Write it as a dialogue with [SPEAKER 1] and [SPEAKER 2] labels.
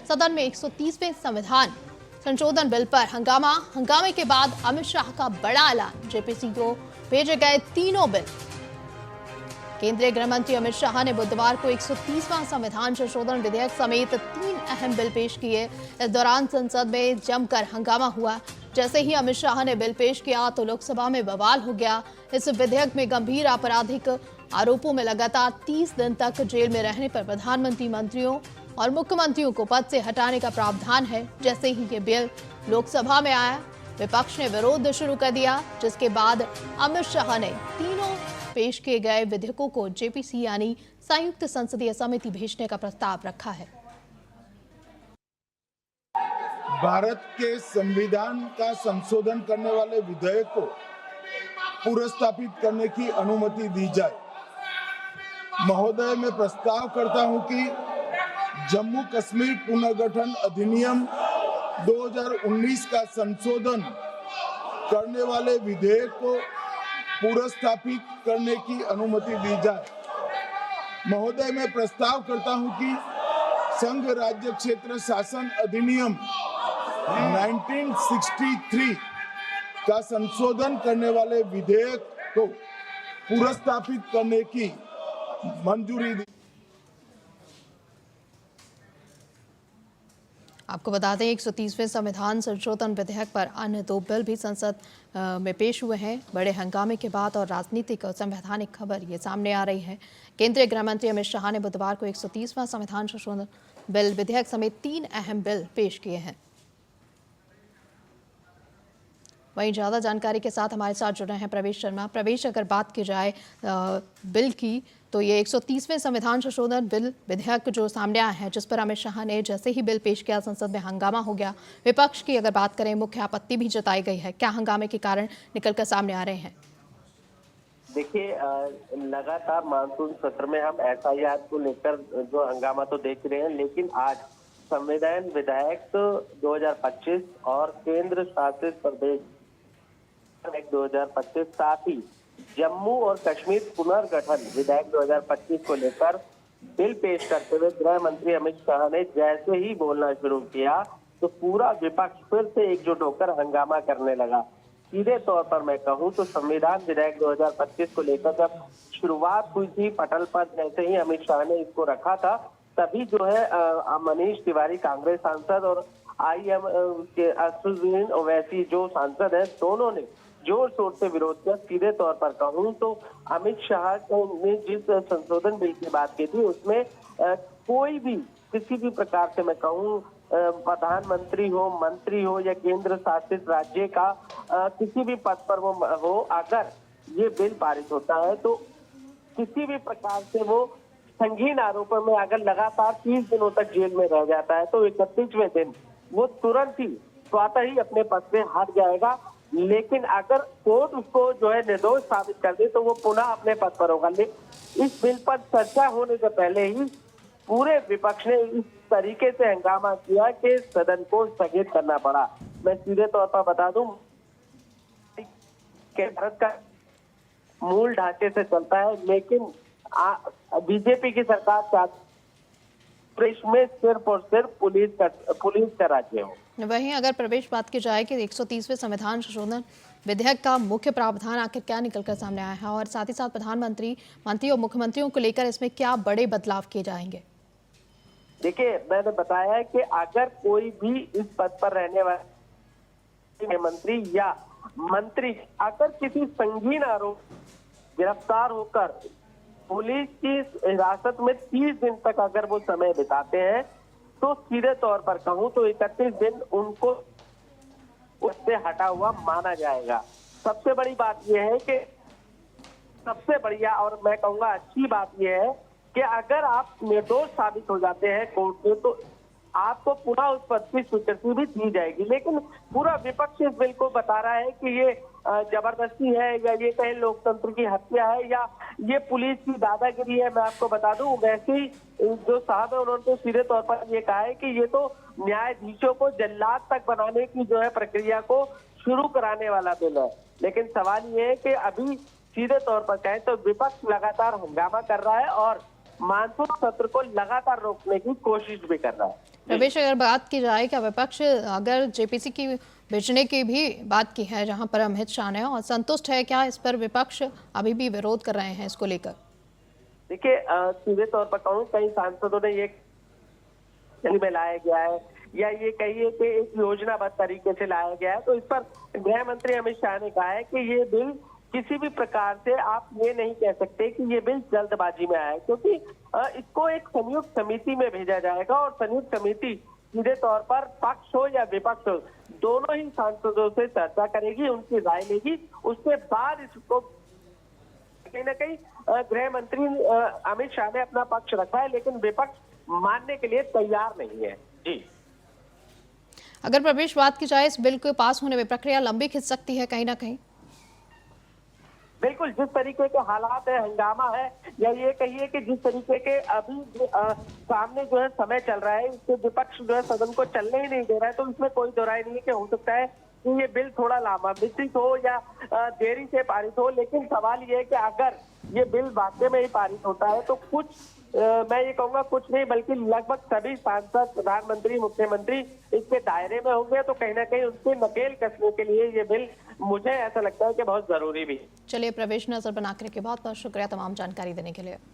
[SPEAKER 1] सदन में 130वें संविधान संशोधन बिल पर हंगामे के बाद अमित शाह का बड़ा ऐलान। जेपीसी को भेजे गए तीनों बिल। केंद्रीय गृह मंत्री अमित शाह ने बुधवार को 130वां संविधान संशोधन विधेयक समेत 3 अहम बिल पेश किए। इस दौरान संसद में जमकर हंगामा हुआ। जैसे ही अमित शाह ने बिल पेश किया तो लोकसभा में बवाल हो गया। इस विधेयक में गंभीर आपराधिक आरोपों में लगातार 30 दिन तक जेल में रहने पर प्रधानमंत्री, मंत्रियों और मुख्यमंत्रियों को पद से हटाने का प्रावधान है। जैसे ही ये बिल लोकसभा में आया, विपक्ष ने विरोध शुरू कर दिया, जिसके बाद अमित शाह ने तीनों पेश किए गए विधेयकों को जेपीसी यानी संयुक्त संसदीय समिति भेजने का प्रस्ताव रखा है।
[SPEAKER 2] भारत के संविधान का संशोधन करने वाले विधेयक को पुनर्स्थापित करने की अनुमति दी जाए। महोदय, मैं प्रस्ताव करता हूं कि जम्मू कश्मीर पुनर्गठन अधिनियम 2019 का संशोधन करने वाले विधेयक को पुनर्स्थापित करने की अनुमति दी जाए। महोदय, मैं प्रस्ताव करता हूं कि संघ राज्य क्षेत्र शासन अधिनियम 1963 का संशोधन करने वाले विधेयक को पुनर्स्थापित करने की मंजूरी दी।
[SPEAKER 1] आपको बता दें 130वें संविधान संशोधन विधेयक पर अन्य 2 बिल भी संसद में पेश हुए हैं। बड़े हंगामे के बाद और राजनीतिक और संवैधानिक खबर ये सामने आ रही है। केंद्रीय गृह मंत्री अमित शाह ने बुधवार को 130वां संविधान संशोधन बिल विधेयक समेत 3 अहम बिल पेश किए हैं। वहीं ज्यादा जानकारी के साथ हमारे साथ जुड़े हैं प्रवेश शर्मा। प्रवेश, अगर बात की जाए बिल की, तो ये 130वें संविधान संशोधन बिल विधेयक जो सामने आया है, जिस पर अमित शाह ने जैसे ही बिल पेश किया संसद में हंगामा हो गया। विपक्ष की अगर बात करें, मुख्य आपत्ति भी जताई गई है। क्या हंगामे के कारण निकलकर सामने आ रहे हैं?
[SPEAKER 3] देखिए, लगातार मानसून सत्र में हम एसआईआर को लेकर जो हंगामा तो देख रहे हैं, लेकिन आज संविधान विधेयक 2025 और केंद्र शासित प्रदेश 2025 साथ ही जम्मू और कश्मीर पुनर्गठन विधेयक 2025 को लेकर बिल पेश करते हुए गृह मंत्री अमित शाह ने जैसे ही बोलना शुरू किया तो पूरा विपक्ष फिर से एकजुट होकर हंगामा करने लगा। सीधे तौर पर मैं कहूं तो संविधान विधेयक 2025 को लेकर जब शुरुआत हुई थी पटल पर, जैसे ही अमित शाह ने इसको रखा था, तभी जो है मनीष तिवारी कांग्रेस सांसद और आईएम के असदुद्दीन ओवैसी जो सांसद हैं, दोनों ने जोर शोर से विरोध किया। सीधे तौर पर कहूं तो अमित शाह ने जिस संशोधन बिल की बात की थी उसमें कोई भी किसी भी प्रकार से मैं कहूं प्रधानमंत्री हो, मंत्री हो या केंद्र शासित राज्य का किसी भी पद पर वो हो, अगर ये बिल पारित होता है तो किसी भी प्रकार से वो संगीन आरोपों में अगर लगातार 30 दिनों तक जेल में रह जाता है तो 31वें दिन वो तुरंत ही स्वतः ही अपने पद से हट जाएगा। लेकिन अगर कोर्ट उसको जो है निर्दोष साबित कर दे तो वो पुनः अपने पद पर होगा। लेकिन इस बिल पर चर्चा होने से पहले ही पूरे विपक्ष ने इस तरीके से हंगामा किया कि सदन को स्थगित करना पड़ा। मैं सीधे तौर पर बता दूं कि भारत का मूल ढांचे से चलता है, लेकिन बीजेपी की सरकार चाहती देश में सिर्फ और सिर्फ पुलिस का राज्य हो।
[SPEAKER 1] वहीं अगर प्रवेश बात की जाए कि 130वें संविधान संशोधन विधेयक का मुख्य प्रावधान आखिर क्या निकलकर सामने आया है और साथ ही साथ प्रधानमंत्री, मंत्री और मुख्यमंत्रियों को लेकर इसमें क्या बड़े बदलाव किए जाएंगे?
[SPEAKER 3] देखिए, मैंने बताया है कि अगर कोई भी इस पद पर रहने वाले मंत्री या मंत्री अगर किसी संगीन आरोप गिरफ्तार होकर पुलिस की हिरासत में 30 दिन तक अगर वो समय बिताते हैं तो सीधे तौर पर कहूं तो 31 दिन उनको उससे हटा हुआ माना जाएगा। सबसे बड़ी बात यह है कि सबसे बढ़िया और मैं कहूंगा अच्छी बात यह है कि अगर आप निर्दोष साबित हो जाते हैं कोर्ट में तो आपको पुनः उस पद की स्वीकृति भी दी जाएगी। लेकिन पूरा विपक्ष इस बिल को बता रहा है कि ये जबरदस्ती है या ये कहीं लोकतंत्र की हत्या है या ये पुलिस की दादागिरी है। मैं आपको बता दूं, वैसे ही जो साहब है उन्होंने तो सीधे तौर पर ये कहा है कि ये तो न्यायाधीशों को जल्लाद तक बनाने की जो है प्रक्रिया को शुरू कराने वाला बिल है। लेकिन सवाल ये है कि अभी सीधे तौर पर कहें तो विपक्ष लगातार हंगामा कर रहा है और मानसून सत्र को लगातार रोकने की कोशिश भी कर रहा है।
[SPEAKER 1] प्रवेश, अगर बात की जाए क्या विपक्ष अगर जेपीसी की भेजने की भी बात की है जहां पर अमित शाह ने, और संतुष्ट है क्या इस पर विपक्ष अभी भी विरोध कर रहे हैं इसको लेकर?
[SPEAKER 3] देखिए, सीधे तौर पर कहूँ, कई सांसदों ने ये में लाया गया है या ये कहिए कि एक योजनाबद्ध तरीके से लाया गया है, तो इस पर गृह मंत्री अमित शाह ने कहा है कि ये बिल किसी भी प्रकार से आप ये नहीं कह सकते कि ये बिल जल्दबाजी में आया है, क्योंकि इसको एक संयुक्त समिति में भेजा जाएगा और संयुक्त समिति सीधे तौर पर पक्ष हो या विपक्ष हो, दोनों ही सांसदों से चर्चा करेगी, उनकी राय लेगी, उसके बाद इसको कहीं ना कहीं गृह मंत्री अमित शाह ने अपना पक्ष रखा है, लेकिन विपक्ष मानने के लिए तैयार नहीं है। जी,
[SPEAKER 1] अगर प्रवेश बात की जाए इस बिल के पास होने में प्रक्रिया लंबी खिंच सकती है कहीं ना कहीं?
[SPEAKER 3] बिल्कुल, जिस तरीके के हालात है, हंगामा है, या ये कहिए कि जिस तरीके के अभी सामने जो है समय चल रहा है, इससे विपक्ष जो है सदन को चलने ही नहीं दे रहा है, तो इसमें कोई दो राय नहीं है कि हो सकता है कि ये बिल थोड़ा लाभान्वित हो या देरी से पारित हो। लेकिन सवाल ये है कि अगर ये बिल वाकई में ही पारित होता है तो कुछ मैं ये कहूंगा कुछ नहीं बल्कि लगभग सभी सांसद, प्रधानमंत्री, मुख्यमंत्री इसके दायरे में होंगे, तो कहीं ना कहीं उनसे नकेल कसने के लिए ये बिल मुझे ऐसा लगता है कि बहुत जरूरी भी है।
[SPEAKER 1] चलिए प्रवेश, नजर बनाकर के बहुत बहुत शुक्रिया तमाम जानकारी देने के लिए।